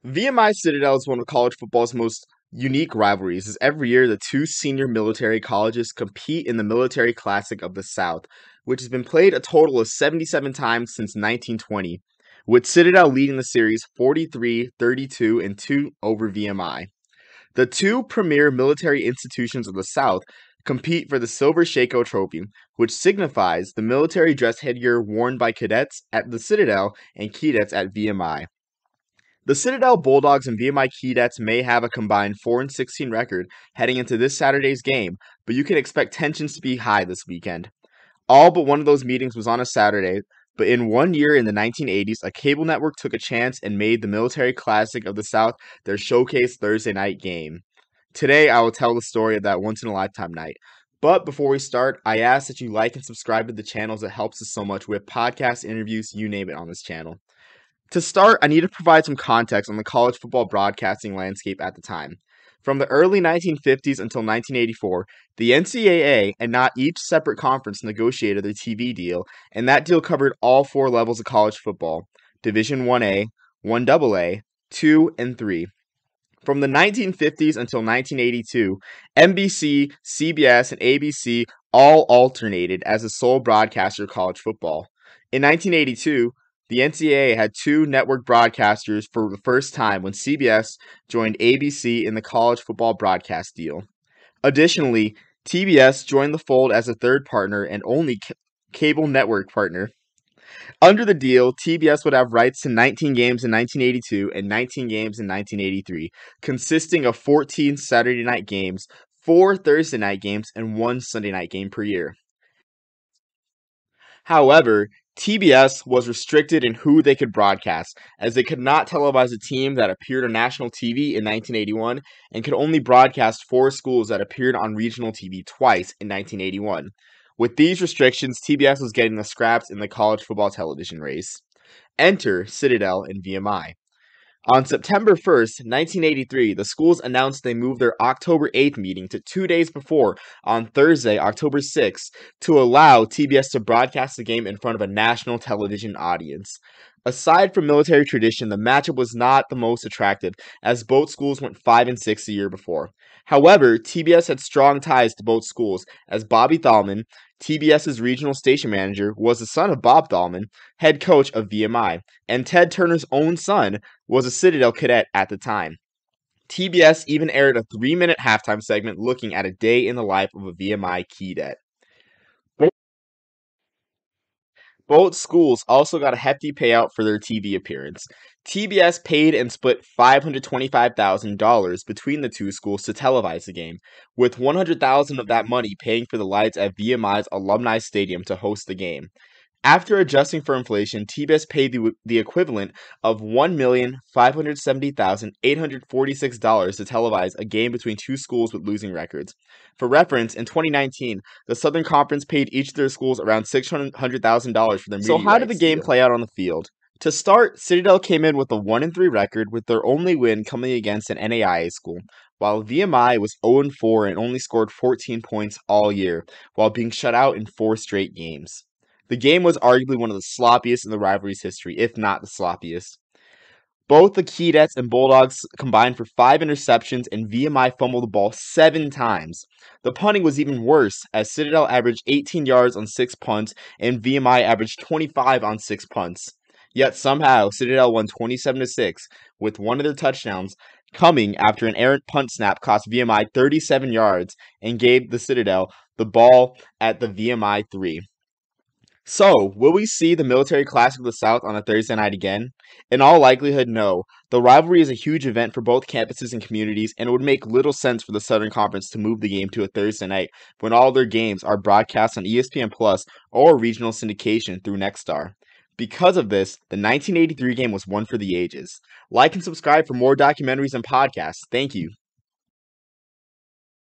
VMI Citadel is one of college football's most unique rivalries, as every year the two senior military colleges compete in the Military Classic of the South, which has been played a total of 77 times since 1920, with Citadel leading the series 43-32 and 2 over VMI. The two premier military institutions of the South compete for the Silver Shako Trophy, which signifies the military dress headgear worn by cadets at the Citadel and cadets at VMI. The Citadel Bulldogs and VMI Keydets may have a combined 4-16 record heading into this Saturday's game, but you can expect tensions to be high this weekend. All but one of those meetings was on a Saturday, but in one year in the 1980s, a cable network took a chance and made the Military Classic of the South their showcase Thursday night game. Today, I will tell the story of that once-in-a-lifetime night. But before we start, I ask that you like and subscribe to the channel, as it helps us so much with podcasts, interviews, you name it on this channel. To start, I need to provide some context on the college football broadcasting landscape at the time. From the early 1950s until 1984, the NCAA and not each separate conference negotiated their TV deal, and that deal covered all four levels of college football: Division 1A, 1AA, 2, and 3. From the 1950s until 1982, NBC, CBS, and ABC all alternated as the sole broadcaster of college football. In 1982, the NCAA had two network broadcasters for the first time when CBS joined ABC in the college football broadcast deal. Additionally, TBS joined the fold as a third partner and only cable network partner. Under the deal, TBS would have rights to 19 games in 1982 and 19 games in 1983, consisting of 14 Saturday night games, 4 Thursday night games, and 1 Sunday night game per year. However, TBS was restricted in who they could broadcast, as they could not televise a team that appeared on national TV in 1981 and could only broadcast 4 schools that appeared on regional TV twice in 1981. With these restrictions, TBS was getting the scraps in the college football television race. Enter Citadel and VMI. On September 1st, 1983, the schools announced they moved their October 8th meeting to 2 days before, on Thursday, October 6th, to allow TBS to broadcast the game in front of a national television audience. Aside from military tradition, the matchup was not the most attractive, as both schools went 5-6 the year before. However, TBS had strong ties to both schools, as Bobby Thalman, TBS's regional station manager, was the son of Bob Thalman, head coach of VMI, and Ted Turner's own son was a Citadel cadet at the time. TBS even aired a 3-minute halftime segment looking at a day in the life of a VMI cadet. Both schools also got a hefty payout for their TV appearance. TBS paid and split $525,000 between the two schools to televise the game, with $100,000 of that money paying for the lights at VMI's Alumni Stadium to host the game. After adjusting for inflation, TBS paid the equivalent of $1,570,846 to televise a game between two schools with losing records. For reference, in 2019, the Southern Conference paid each of their schools around $600,000 for their media rights. So how did the game play out on the field? To start, Citadel came in with a 1-3 record, with their only win coming against an NAIA school, while VMI was 0-4 and only scored 14 points all year, while being shut out in 4 straight games. The game was arguably one of the sloppiest in the rivalry's history, if not the sloppiest. Both the Keydets and Bulldogs combined for 5 interceptions, and VMI fumbled the ball 7 times. The punting was even worse, as Citadel averaged 18 yards on 6 punts, and VMI averaged 25 on 6 punts. Yet somehow, Citadel won 27-6, with one of their touchdowns coming after an errant punt snap cost VMI 37 yards and gave the Citadel the ball at the VMI 3. So, will we see the Military Classic of the South on a Thursday night again? In all likelihood, no. The rivalry is a huge event for both campuses and communities, and it would make little sense for the Southern Conference to move the game to a Thursday night when all their games are broadcast on ESPN Plus or regional syndication through Nexstar. Because of this, the 1983 game was one for the ages. Like and subscribe for more documentaries and podcasts. Thank you.